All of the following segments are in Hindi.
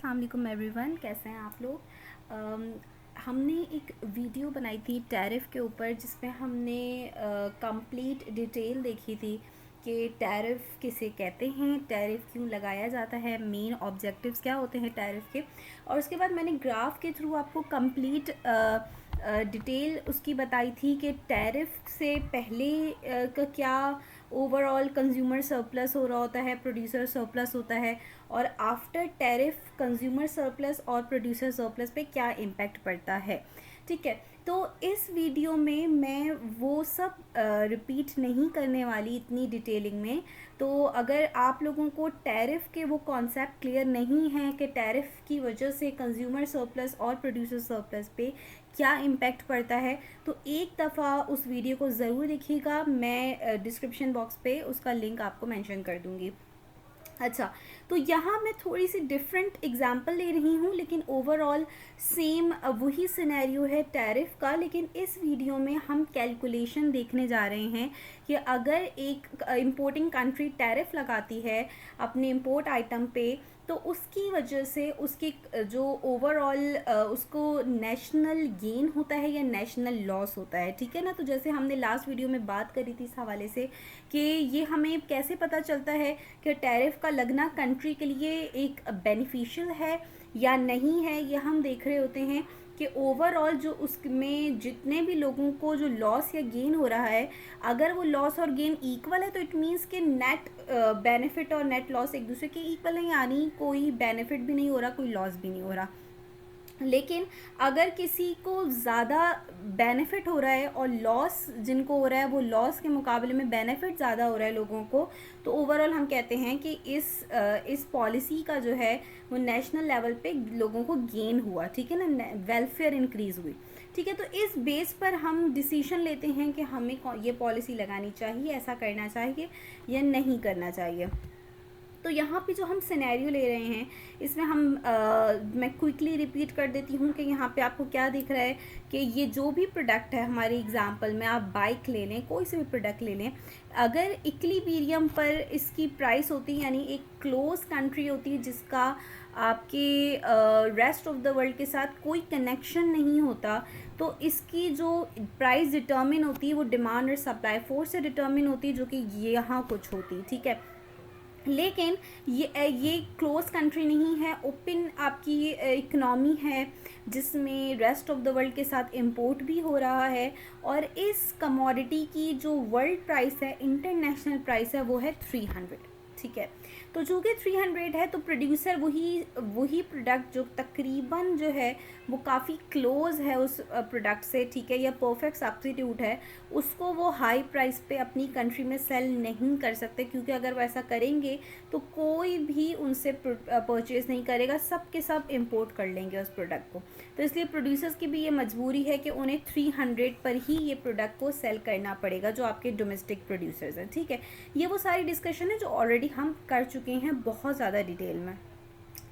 अस्सलाम वालेकुम एवरीवन, कैसे हैं आप लोग। हमने एक वीडियो बनाई थी टैरिफ के ऊपर जिसमें हमने कंप्लीट डिटेल देखी थी कि टैरिफ किसे कहते हैं, टैरिफ क्यों लगाया जाता है, मेन ऑब्जेक्टिव्स क्या होते हैं टैरिफ के। और उसके बाद मैंने ग्राफ के थ्रू आपको कंप्लीट डिटेल उसकी बताई थी कि टैरिफ से पहले का क्या ओवरऑल कंज्यूमर सरप्लस हो रहा होता है, प्रोड्यूसर सरप्लस होता है, और आफ्टर टैरिफ कंज्यूमर सरप्लस और प्रोड्यूसर सरप्लस पे क्या इम्पैक्ट पड़ता है। ठीक है, तो इस वीडियो में मैं वो सब रिपीट नहीं करने वाली इतनी डिटेलिंग में। तो अगर आप लोगों को टैरिफ के वो कॉन्सेप्ट क्लियर नहीं है कि टैरिफ की वजह से कंज्यूमर सरप्लस और प्रोड्यूसर सरप्लस पे क्या इम्पैक्ट पड़ता है, तो एक दफ़ा उस वीडियो को ज़रूर देखिएगा। मैं डिस्क्रिप्शन बॉक्स पे उसका लिंक आपको मेंशन कर दूँगी। अच्छा, तो यहाँ मैं थोड़ी सी डिफरेंट एग्जांपल ले रही हूँ, लेकिन ओवरऑल सेम वही सिनेरियो है टैरिफ का। लेकिन इस वीडियो में हम कैलकुलेशन देखने जा रहे हैं कि अगर एक इंपोर्टिंग कंट्री टैरिफ लगाती है अपने इंपोर्ट आइटम पे, तो उसकी वजह से उसकी जो ओवरऑल उसको नेशनल गेन होता है या नेशनल लॉस होता है। ठीक है ना, तो जैसे हमने लास्ट वीडियो में बात करी थी इस हवाले से कि ये हमें कैसे पता चलता है कि टैरिफ का लगना कंट्री के लिए एक बेनिफिशियल है या नहीं है। ये हम देख रहे होते हैं कि ओवरऑल जो उसमें जितने भी लोगों को जो लॉस या गेन हो रहा है, अगर वो लॉस और गेन इक्वल है तो इट मीन्स कि नेट बेनिफिट और नेट लॉस एक दूसरे के इक्वल है, यानी कोई बेनिफिट भी नहीं हो रहा, कोई लॉस भी नहीं हो रहा। लेकिन अगर किसी को ज़्यादा बेनिफिट हो रहा है और लॉस जिनको हो रहा है वो लॉस के मुकाबले में बेनिफिट ज़्यादा हो रहा है लोगों को, तो ओवरऑल हम कहते हैं कि इस पॉलिसी का जो है वो नेशनल लेवल पे लोगों को गेन हुआ। ठीक है ना, वेलफेयर इंक्रीज़ हुई। ठीक है, तो इस बेस पर हम डिसीजन लेते हैं कि हमें ये पॉलिसी लगानी चाहिए, ऐसा करना चाहिए या नहीं करना चाहिए। तो यहाँ पे जो हम सिनेरियो ले रहे हैं इसमें मैं क्विकली रिपीट कर देती हूँ कि यहाँ पे आपको क्या दिख रहा है कि ये जो भी प्रोडक्ट है, हमारे एग्जांपल में आप बाइक ले लें, कोई से भी प्रोडक्ट ले लें, अगर इक्विलिब्रियम पर इसकी प्राइस होती है, यानी एक क्लोज कंट्री होती है जिसका आपके रेस्ट ऑफ द वर्ल्ड के साथ कोई कनेक्शन नहीं होता, तो इसकी जो प्राइस डिटर्मिन होती है वो डिमांड और सप्लाई फोर्स से डिटर्मिन होती है, जो कि यहाँ कुछ होती है। ठीक है, लेकिन ये क्लोज कंट्री नहीं है, ओपन आपकी इकनॉमी है जिसमें रेस्ट ऑफ द वर्ल्ड के साथ इंपोर्ट भी हो रहा है, और इस कमोडिटी की जो वर्ल्ड प्राइस है, इंटरनेशनल प्राइस है, वो है 300। ठीक है, तो चूँकि 300 है तो प्रोड्यूसर वही प्रोडक्ट जो तकरीबन जो है वो काफ़ी क्लोज है उस प्रोडक्ट से, ठीक है, या परफेक्ट सब्स्टिट्यूट है, उसको वो हाई प्राइस पे अपनी कंट्री में सेल नहीं कर सकते, क्योंकि अगर वो ऐसा करेंगे तो कोई भी उनसे परचेज़ नहीं करेगा, सब के सब इंपोर्ट कर लेंगे उस प्रोडक्ट को। तो इसलिए प्रोड्यूसर्स की भी ये मजबूरी है कि उन्हें 300 पर ही ये प्रोडक्ट को सेल करना पड़ेगा, जो आपके डोमेस्टिक प्रोड्यूसर्स हैं। ठीक है, ये वो सारी डिस्कशन है जो ऑलरेडी हम कर चुके हैं बहुत ज़्यादा डिटेल में।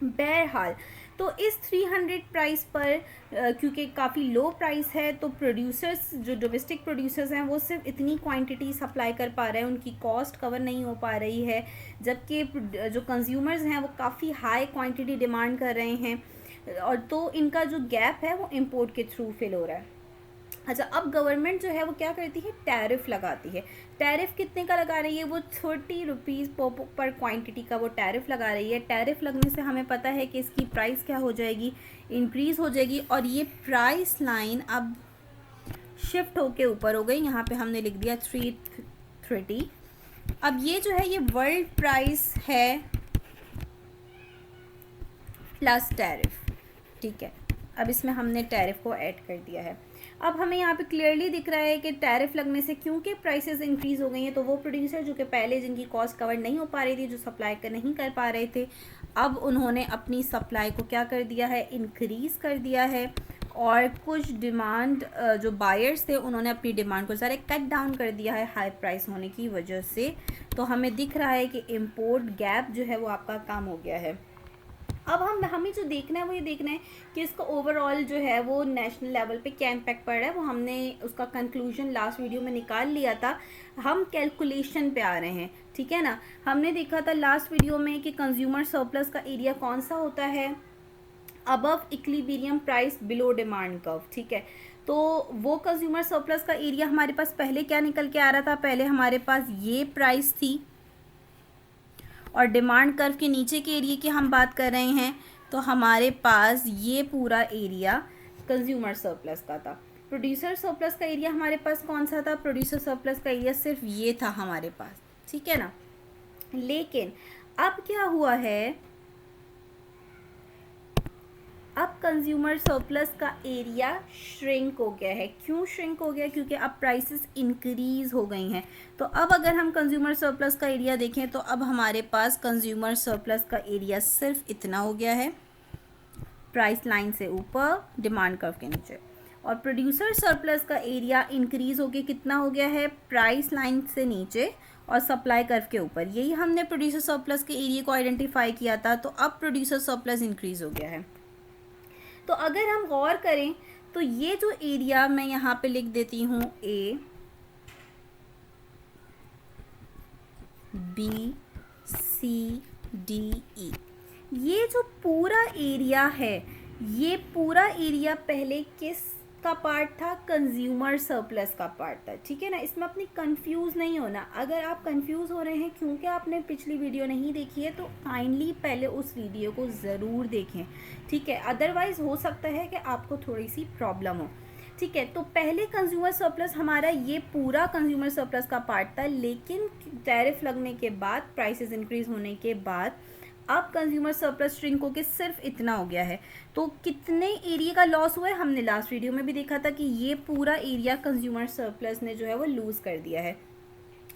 बहरहाल, तो इस 300 प्राइस पर क्योंकि काफ़ी लो प्राइस है, तो प्रोड्यूसर्स जो डोमेस्टिक प्रोड्यूसर्स हैं वो सिर्फ इतनी क्वांटिटी सप्लाई कर पा रहे हैं, उनकी कॉस्ट कवर नहीं हो पा रही है, जबकि जो कंज्यूमर्स हैं वो काफ़ी हाई क्वांटिटी डिमांड कर रहे हैं, और तो इनका जो गैप है वो इंपोर्ट के थ्रू फिल हो रहा है। अच्छा, अब गवर्नमेंट जो है वो क्या करती है, टैरिफ लगाती है। टैरिफ कितने का लगा रही है, वो 30 रुपीज़ पर क्वांटिटी का वो टैरिफ लगा रही है। टैरिफ लगने से हमें पता है कि इसकी प्राइस क्या हो जाएगी, इंक्रीज़ हो जाएगी, और ये प्राइस लाइन अब शिफ्ट होके ऊपर हो गई। यहाँ पे हमने लिख दिया 330। अब ये जो है ये वर्ल्ड प्राइस है प्लस टैरिफ। ठीक है, अब इसमें हमने टैरिफ को ऐड कर दिया है। अब हमें यहाँ पे क्लियरली दिख रहा है कि टैरिफ लगने से क्योंकि प्राइसेस इंक्रीज़ हो गई हैं, तो वो प्रोड्यूसर जो कि पहले जिनकी कॉस्ट कवर नहीं हो पा रही थी, जो सप्लाई नहीं कर पा रहे थे, अब उन्होंने अपनी सप्लाई को क्या कर दिया है, इंक्रीज़ कर दिया है, और कुछ डिमांड जो बायर्स थे उन्होंने अपनी डिमांड को ज़रा कट डाउन कर दिया है हाई प्राइस होने की वजह से। तो हमें दिख रहा है कि इम्पोर्ट गैप जो है वो आपका कम हो गया है। अब हमें जो देखना है वो ये देखना है कि इसका ओवरऑल जो है वो नेशनल लेवल पे क्या इम्पैक्ट पड़ रहा है। वो हमने उसका कंक्लूजन लास्ट वीडियो में निकाल लिया था, हम कैलकुलेशन पे आ रहे हैं। ठीक है ना, हमने देखा था लास्ट वीडियो में कि कंज्यूमर सरप्लस का एरिया कौन सा होता है, above equilibrium price below demand curve, ठीक है। तो वो कंज्यूमर सरप्लस का एरिया हमारे पास पहले क्या निकल के आ रहा था, पहले हमारे पास ये प्राइस थी और डिमांड कर्व के नीचे के एरिया की हम बात कर रहे हैं, तो हमारे पास ये पूरा एरिया कंज्यूमर सरप्लस का था। प्रोड्यूसर सरप्लस का एरिया हमारे पास कौन सा था, प्रोड्यूसर सरप्लस का एरिया सिर्फ ये था हमारे पास, ठीक है ना। लेकिन अब क्या हुआ है, अब कंज्यूमर सरप्लस का एरिया श्रिंक हो गया है। क्यों श्रिंक हो गया, क्योंकि अब प्राइसेस इंक्रीज हो गई हैं। तो अब अगर हम कंज्यूमर सरप्लस का एरिया देखें तो अब हमारे पास कंज्यूमर सरप्लस का एरिया सिर्फ इतना हो गया है, प्राइस लाइन से ऊपर डिमांड कर्व के नीचे। और प्रोड्यूसर सरप्लस का एरिया इंक्रीज हो गया, कितना हो गया है, प्राइस लाइन से नीचे और सप्लाई कर्व के ऊपर। यही हमने प्रोड्यूसर सरप्लस के एरिया को आइडेंटिफाई किया था। तो अब प्रोड्यूसर सरप्लस इंक्रीज हो गया है। तो अगर हम गौर करें तो ये जो एरिया मैं यहाँ पे लिख देती हूँ A, B, C, D, E, ये जो पूरा एरिया है, ये पूरा एरिया पहले किस का पार्ट था, कंज्यूमर सरप्लस का पार्ट था, ठीक है ना। इसमें अपनी कंफ्यूज नहीं होना। अगर आप कंफ्यूज हो रहे हैं क्योंकि आपने पिछली वीडियो नहीं देखी है तो काइंडली पहले उस वीडियो को ज़रूर देखें, ठीक है। अदरवाइज़ हो सकता है कि आपको थोड़ी सी प्रॉब्लम हो, ठीक है। तो पहले कंज्यूमर सरप्लस हमारा ये पूरा कंज्यूमर सरप्लस का पार्ट था, लेकिन टैरिफ लगने के बाद, प्राइसेस इंक्रीज होने के बाद अब कंज्यूमर सरप्लस श्रिंक होके सिर्फ इतना हो गया है। तो कितने एरिया का लॉस हुआ है, हमने लास्ट वीडियो में भी देखा था कि ये पूरा एरिया कंज्यूमर सरप्लस ने जो है वो लूज़ कर दिया है।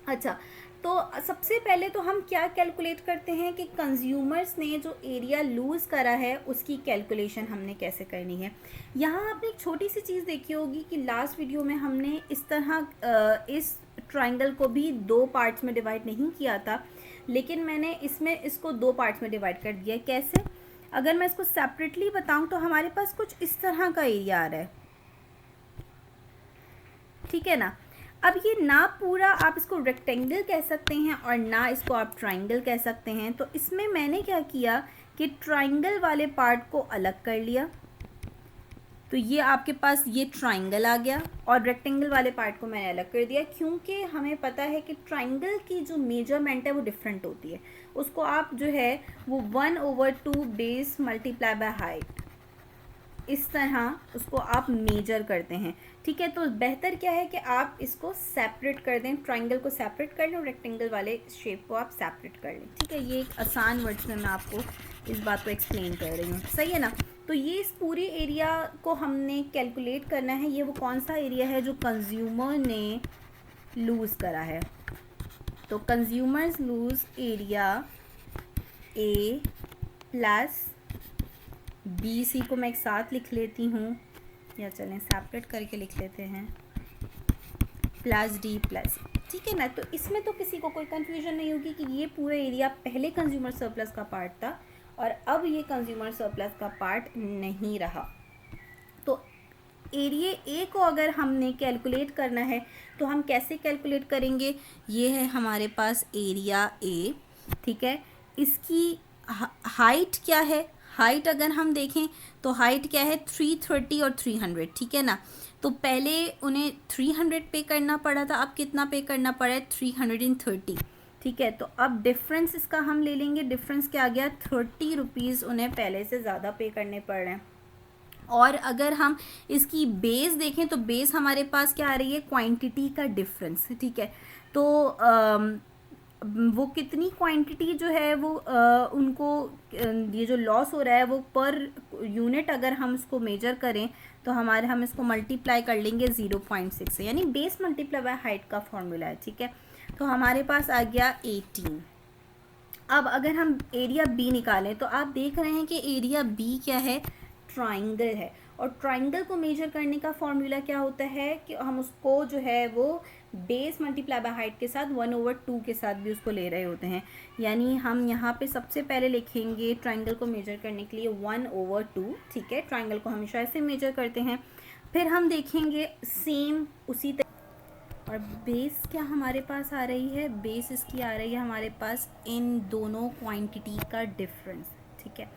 अच्छा, तो सबसे पहले तो हम क्या कैलकुलेट करते हैं कि कंज्यूमर्स ने जो एरिया लूज़ करा है उसकी कैलकुलेशन हमने कैसे करनी है। यहाँ आपने एक छोटी सी चीज़ देखी होगी कि लास्ट वीडियो में हमने इस तरह इस ट्राइंगल को भी दो पार्ट्स में डिवाइड नहीं किया था, लेकिन मैंने इसमें इसको दो पार्ट्स में डिवाइड कर दिया। कैसे, अगर मैं इसको सेपरेटली बताऊं तो हमारे पास कुछ इस तरह का एरिया आ रहा है, ठीक है ना। अब ये ना पूरा आप इसको रेक्टेंगल कह सकते हैं और ना इसको आप ट्राइंगल कह सकते हैं। तो इसमें मैंने क्या किया कि ट्राइंगल वाले पार्ट को अलग कर लिया, तो ये आपके पास ये ट्राइंगल आ गया, और रेक्टेंगल वाले पार्ट को मैंने अलग कर दिया, क्योंकि हमें पता है कि ट्राइंगल की जो मेजरमेंट है वो डिफरेंट होती है। उसको आप जो है वो 1/2 बेस मल्टीप्लाई बाय हाइट, इस तरह उसको आप मेजर करते हैं, ठीक है। तो बेहतर क्या है कि आप इसको सेपरेट कर दें, ट्राइंगल को सेपरेट कर लें और रेक्टेंगल वाले शेप को आप सेपरेट कर लें, ठीक है। ये एक आसान वर्ड्स में मैं आपको इस बात को एक्सप्लेन कर रही हूँ, सही है ना। तो ये इस पूरी एरिया को हमने कैलकुलेट करना है। ये वो कौन सा एरिया है जो कंज्यूमर ने लूज़ करा है। तो consumers lose area A plus b, C को मैं एक साथ लिख लेती हूँ, या चलें सेपरेट करके लिख लेते हैं, प्लस डी प्लस, ठीक है ना। तो इसमें तो किसी को कोई कंफ्यूजन नहीं होगी कि ये पूरा एरिया पहले कंज्यूमर सरप्लस का पार्ट था और अब ये कंज्यूमर सरप्लस का पार्ट नहीं रहा। तो एरिया ए को अगर हमने कैलकुलेट करना है तो हम कैसे कैलकुलेट करेंगे, ये है हमारे पास एरिया ए, ठीक है। इसकी हाइट क्या है, हाइट अगर हम देखें तो हाइट क्या है 330 और 300, ठीक है ना। तो पहले उन्हें 300 पे करना पड़ा था, अब कितना पे करना पड़ा है 330, ठीक है। तो अब डिफरेंस इसका हम ले लेंगे, डिफरेंस क्या आ गया 30 रुपीज़ उन्हें पहले से ज़्यादा पे करने पड़ रहे हैं। और अगर हम इसकी बेस देखें तो बेस हमारे पास क्या आ रही है, क्वांटिटी का डिफरेंस, ठीक है। तो वो कितनी क्वांटिटी जो है वो उनको ये जो लॉस हो रहा है वो पर यूनिट अगर हम इसको मेजर करें तो हम इसको मल्टीप्लाई कर लेंगे 0.6 से, यानी बेस मल्टीप्लाई बाय हाइट का फॉर्मूला है, ठीक है। तो हमारे पास आ गया 18। अब अगर हम एरिया बी निकालें तो आप देख रहे हैं कि एरिया बी क्या है, ट्राइंगल है। और ट्राइंगल को मेजर करने का फॉर्मूला क्या होता है कि हम उसको जो है वो बेस मल्टीप्लाई बाय हाइट के साथ 1/2 के साथ भी उसको ले रहे होते हैं। यानी हम यहाँ पे सबसे पहले लिखेंगे ट्राइंगल को मेजर करने के लिए 1/2, ठीक है। ट्राइंगल को हमेशा ऐसे मेजर करते हैं। फिर हम देखेंगे सेम उसी तरह, और बेस क्या हमारे पास आ रही है, बेस इसकी आ रही है हमारे पास इन दोनों क्वांटिटी का डिफरेंस, ठीक है।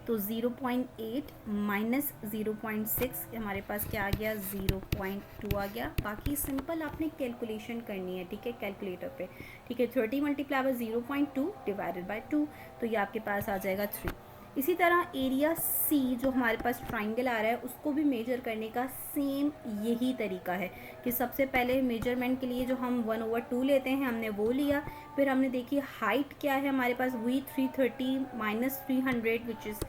तो 0.8 माइनस 0.6 हमारे पास क्या आ गया, 0.2 आ गया। बाकी सिंपल आपने कैलकुलेशन करनी है, ठीक है, कैलकुलेटर पे, ठीक है। 30 मल्टीप्लाई बाय 0.2 डिवाइडेड बाय 2, तो ये आपके पास आ जाएगा 3। इसी तरह एरिया सी जो हमारे पास ट्राइंगल आ रहा है उसको भी मेजर करने का सेम यही तरीका है कि सबसे पहले मेजरमेंट के लिए जो हम 1/2 लेते हैं हमने वो लिया, फिर हमने देखी हाइट क्या है हमारे पास, वही 330 minus 300 which is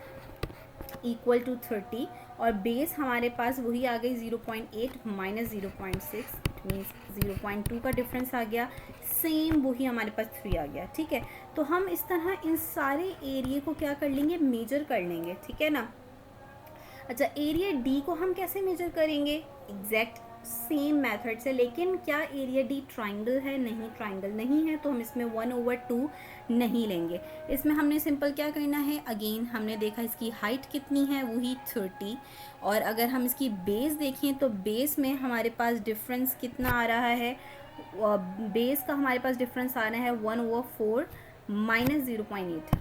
equal to 30, और बेस हमारे पास वही आ गई 0.8 माइनस 0.6 मीन्स 0.2 का डिफरेंस आ गया, सेम वही हमारे पास 3 आ गया, ठीक है। तो हम इस तरह इन सारे एरिया को क्या कर लेंगे, मेजर कर लेंगे, ठीक है ना। अच्छा, एरिया डी को हम कैसे मेजर करेंगे, एग्जैक्ट सेम मेथड से, लेकिन क्या एरिया डी ट्राइंगल है, नहीं ट्राइंगल नहीं है, तो हम इसमें 1/2 नहीं लेंगे। इसमें हमने सिंपल क्या करना है, अगेन हमने देखा इसकी हाइट कितनी है, वही 30, और अगर हम इसकी बेस देखें तो बेस में हमारे पास डिफरेंस कितना आ रहा है, बेस का हमारे पास डिफरेंस आ रहा है 1/4 माइनस 0.8,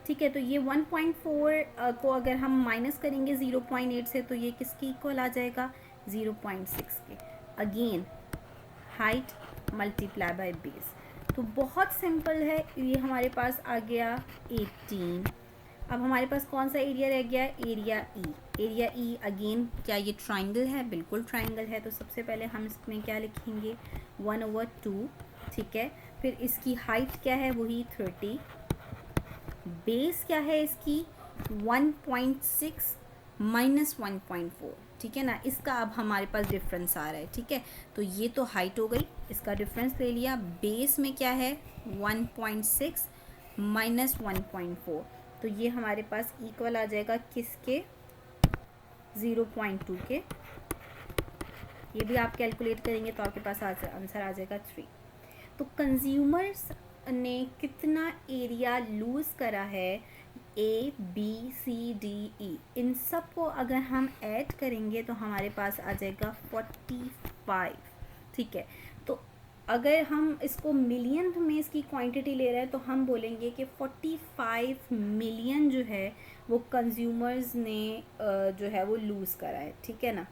ठीक है। तो ये 1.4 को अगर हम माइनस करेंगे 0.8 से तो ये किसके इक्वल आ जाएगा, 0.6 के। Again height multiply by base, तो बहुत सिंपल है, ये हमारे पास आ गया 18। अब हमारे पास कौन सा एरिया रह गया, एरिया ई। एरिया ई अगेन क्या ये ट्राइंगल है, बिल्कुल ट्राइंगल है, तो सबसे पहले हम इसमें क्या लिखेंगे 1/2, ठीक है। फिर इसकी हाइट क्या है, वही 30, बेस क्या है इसकी 1.6 माइनस 1.4, ठीक है ना। इसका अब हमारे पास डिफरेंस आ रहा है, ठीक है। तो ये तो हाइट हो गई, इसका डिफरेंस ले लिया, बेस में क्या है 1.6 माइनस 1.4, तो ये हमारे पास इक्वल आ जाएगा किसके, 0.2 के। ये भी आप कैलकुलेट करेंगे तो आपके पास आंसर आ जाएगा 3। तो कंज्यूमर्स ने कितना एरिया लूज़ करा है, A B C D E, इन सब को अगर हम ऐड करेंगे तो हमारे पास आ जाएगा 45, ठीक है। तो अगर हम इसको मिलियन में इसकी क्वांटिटी ले रहे हैं तो हम बोलेंगे कि 45 मिलियन जो है वो कंज्यूमर्स ने जो है वो लूज़ करा है, ठीक है ना।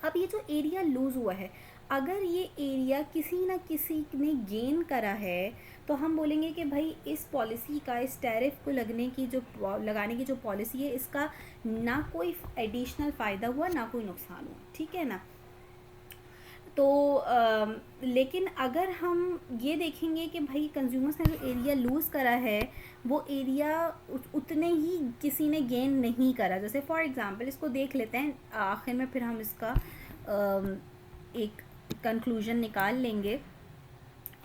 अब ये जो एरिया लूज़ हुआ है, अगर ये एरिया किसी ना किसी ने गेन करा है तो हम बोलेंगे कि भाई इस पॉलिसी का, इस टैरिफ को लगाने की जो पॉलिसी है, इसका ना कोई एडिशनल फ़ायदा हुआ ना कोई नुकसान हुआ, ठीक है ना। तो लेकिन अगर हम ये देखेंगे कि भाई कंज्यूमर्स ने जो एरिया लूज़ करा है वो एरिया उतने ही किसी ने गेन नहीं करा। जैसे फॉर एग्ज़ाम्पल इसको देख लेते हैं, आखिर में फिर हम इसका एक कंक्लूजन निकाल लेंगे।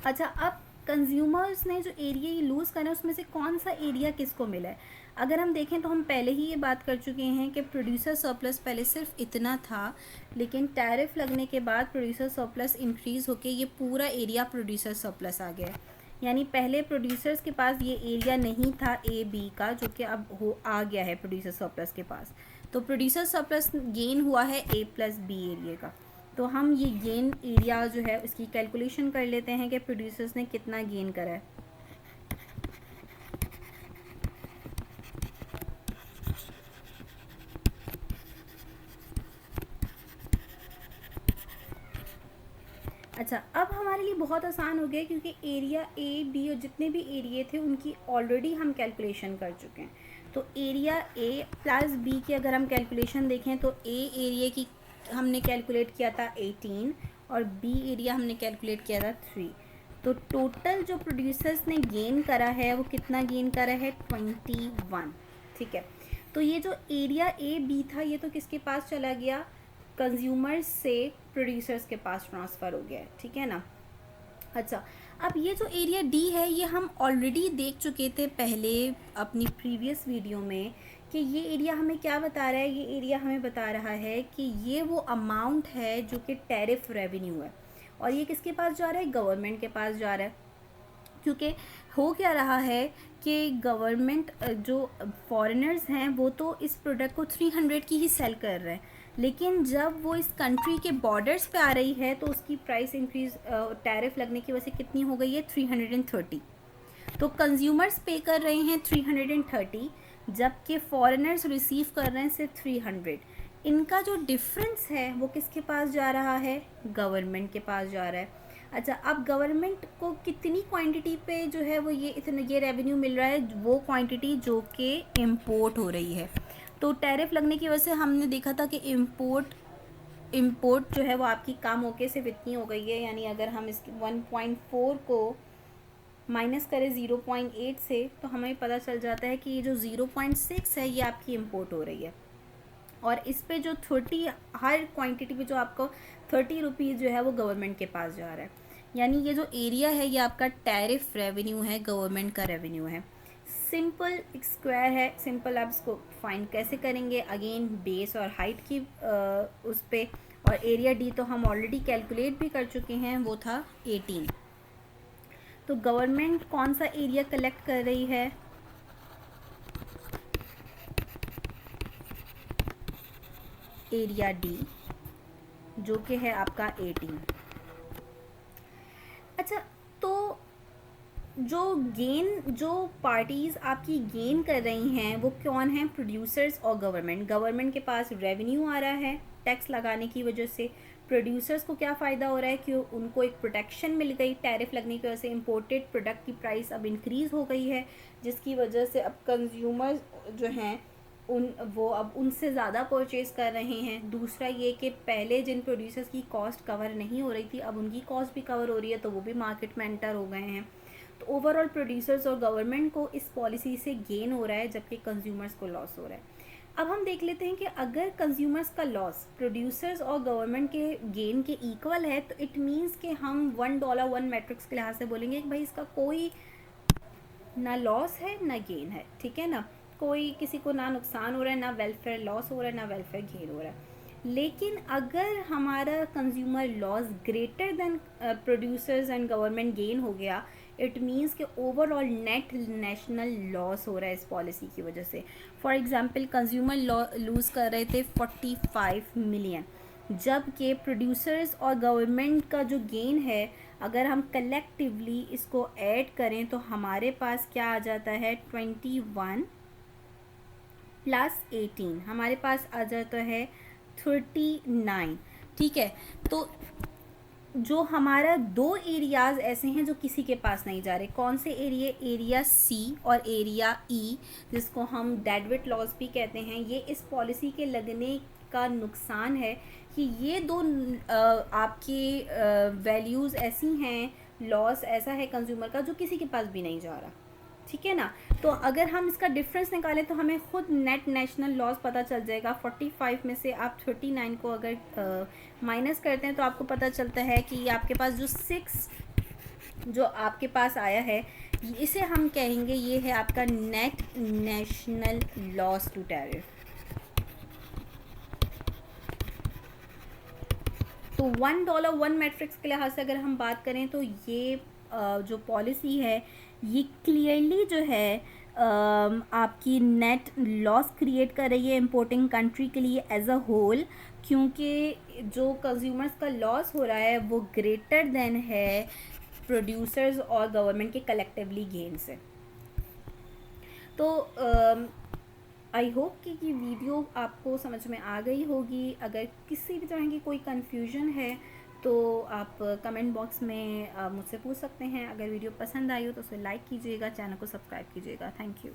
अच्छा, अब कंज्यूमर्स ने जो एरिया ये लूज़ करा है उसमें से कौन सा एरिया किसको मिला है, अगर हम देखें तो हम पहले ही ये बात कर चुके हैं कि प्रोड्यूसर सरप्लस पहले सिर्फ इतना था, लेकिन टैरिफ लगने के बाद प्रोड्यूसर सरप्लस इंक्रीज़ होके ये पूरा एरिया प्रोड्यूसर सरप्लस आ गया। यानी पहले प्रोड्यूसर्स के पास ये एरिया नहीं था ए बी का, जो कि अब आ गया है प्रोड्यूसर सरप्लस के पास। तो प्रोड्यूसर सरप्लस गेन हुआ है ए प्लस बी एरिया का। तो हम ये गेन एरिया जो है उसकी कैलकुलेशन कर लेते हैं कि प्रोड्यूसर्स ने कितना गेन करा है। अच्छा, अब हमारे लिए बहुत आसान हो गया क्योंकि एरिया ए बी और जितने भी एरिया थे उनकी ऑलरेडी हम कैलकुलेशन कर चुके हैं। तो एरिया ए प्लस बी की अगर हम कैलकुलेशन देखें तो ए एरिया की हमने कैलकुलेट किया था 18 और बी एरिया हमने कैलकुलेट किया था 3। तो टोटल जो प्रोड्यूसर्स ने गेन करा है वो कितना गेन करा है, 21, ठीक है। तो ये जो एरिया ए बी था ये तो किसके पास चला गया, कंज्यूमर्स से प्रोड्यूसर्स के पास ट्रांसफ़र हो गया है, ठीक है ना। अच्छा, अब ये जो एरिया डी है ये हम ऑलरेडी देख चुके थे पहले अपनी प्रीवियस वीडियो में कि ये एरिया हमें क्या बता रहा है, ये एरिया हमें बता रहा है कि ये वो अमाउंट है जो कि टैरिफ रेवेन्यू है और ये किसके पास जा रहा है, गवर्नमेंट के पास जा रहा है। क्योंकि हो क्या रहा है कि गवर्नमेंट जो फॉरेनर्स हैं वो तो इस प्रोडक्ट को 300 की ही सेल कर रहे हैं, लेकिन जब वो इस कंट्री के बॉर्डर्स पे आ रही है तो उसकी प्राइस इंक्रीज टैरिफ लगने की वजह से कितनी हो गई है, 330। तो कंज्यूमर्स पे कर रहे हैं 330, जबकि फॉरेनर्स रिसीव कर रहे हैं सिर्फ 300। इनका जो डिफरेंस है वो किसके पास जा रहा है, गवर्नमेंट के पास जा रहा है। अच्छा, अब गवर्नमेंट को कितनी क्वांटिटी पे जो है वो ये रेवेन्यू मिल रहा है, वो क्वांटिटी जो कि इंपोर्ट हो रही है। तो टैरिफ लगने की वजह से हमने देखा था कि इंपोर्ट जो है वो आपकी कम होके सिर्फ इतनी हो गई है, यानी अगर हम इसकी 1.4 को माइनस करें 0.8 से तो हमें पता चल जाता है कि ये जो 0.6 है ये आपकी इंपोर्ट हो रही है। और इस पे जो 30, हर क्वांटिटी पे जो आपको 30 रुपीज़ जो है वो गवर्नमेंट के पास जा रहा है। यानी ये जो एरिया है ये आपका टैरिफ रेवेन्यू है, गवर्नमेंट का रेवेन्यू है। सिंपल स्क्वायर है, सिंपल आप इसको फाइंड कैसे करेंगे, अगेन बेस और हाइट की उस पे, और एरिया डी तो हम ऑलरेडी कैलकुलेट भी कर चुके हैं, वो था 18। तो गवर्नमेंट कौन सा एरिया कलेक्ट कर रही है, एरिया डी, जो कि है आपका 18। अच्छा, तो जो पार्टीज़ आपकी गेन कर रही हैं वो कौन हैं, प्रोड्यूसर्स और गवर्नमेंट। गवर्नमेंट के पास रेवेन्यू आ रहा है टैक्स लगाने की वजह से। प्रोड्यूसर्स को क्या फ़ायदा हो रहा है कि उनको एक प्रोटेक्शन मिल गई, टैरिफ लगने की वजह से इम्पोर्टेड प्रोडक्ट की प्राइस अब इंक्रीज़ हो गई है, जिसकी वजह से अब कंज्यूमर्स जो हैं वो अब उनसे ज़्यादा परचेज़ कर रहे हैं। दूसरा ये कि पहले जिन प्रोड्यूसर्स की कॉस्ट कवर नहीं हो रही थी अब उनकी कॉस्ट भी कवर हो रही है, तो वो भी मार्केट में एंटर हो गए हैं। तो ओवरऑल प्रोड्यूसर्स और गवर्नमेंट को इस पॉलिसी से गेन हो रहा है, जबकि कंज्यूमर्स को लॉस हो रहा है। अब हम देख लेते हैं कि अगर कंज्यूमर्स का लॉस प्रोड्यूसर्स और गवर्नमेंट के गेन के इक्वल है तो इट मीन्स कि हम $1 1 मैट्रिक्स के लिहाज से बोलेंगे कि भाई इसका कोई ना लॉस है ना गेन है, ठीक है ना, कोई किसी को ना नुकसान हो रहा है, ना वेलफेयर लॉस हो रहा है, ना वेलफेयर गेन हो रहा है। लेकिन अगर हमारा consumer loss greater than producers and government gain हो गया, इट मीन्स कि ओवरऑल नेट नेशनल लॉस हो रहा है इस पॉलिसी की वजह से। फॉर एग्जांपल कंज्यूमर लूज़ कर रहे थे 45 मिलियन, जबकि प्रोड्यूसर्स और गवर्नमेंट का जो गेन है अगर हम कलेक्टिवली इसको ऐड करें तो हमारे पास क्या आ जाता है, 21 प्लस 18 हमारे पास आ जाता है 39। ठीक है, तो जो हमारा दो एरियाज़ ऐसे हैं जो किसी के पास नहीं जा रहे, कौन से एरिया, एरिया सी और एरिया ई, जिसको हम डेडविट लॉस भी कहते हैं। ये इस पॉलिसी के लगने का नुकसान है कि ये दो आपकी वैल्यूज़ ऐसी हैं, लॉस ऐसा है कंज्यूमर का जो किसी के पास भी नहीं जा रहा, ठीक है ना। तो अगर हम इसका डिफरेंस निकालें तो हमें खुद नेट नेशनल लॉस पता चल जाएगा। 45 में से आप 39 को अगर माइनस करते हैं तो आपको पता चलता है कि आपके पास जो 6 जो आपके पास आया है, इसे हम कहेंगे ये है आपका net national loss to tariff. तो $1 1 मैट्रिक्स के लिहाज से अगर हम बात करें तो ये जो पॉलिसी है ये क्लियरली जो है आपकी नेट लॉस क्रिएट कर रही है इम्पोर्टिंग कंट्री के लिए एज अ होल, क्योंकि जो कंज्यूमर्स का लॉस हो रहा है वो ग्रेटर देन है प्रोड्यूसर्स और गवर्नमेंट के कलेक्टिवली गेन से। तो आई होप कि ये वीडियो आपको समझ में आ गई होगी। अगर किसी भी तरह की कोई कन्फ्यूजन है तो आप कमेंट बॉक्स में मुझसे पूछ सकते हैं। अगर वीडियो पसंद आई हो तो उसे लाइक कीजिएगा, चैनल को सब्सक्राइब कीजिएगा। Thank you.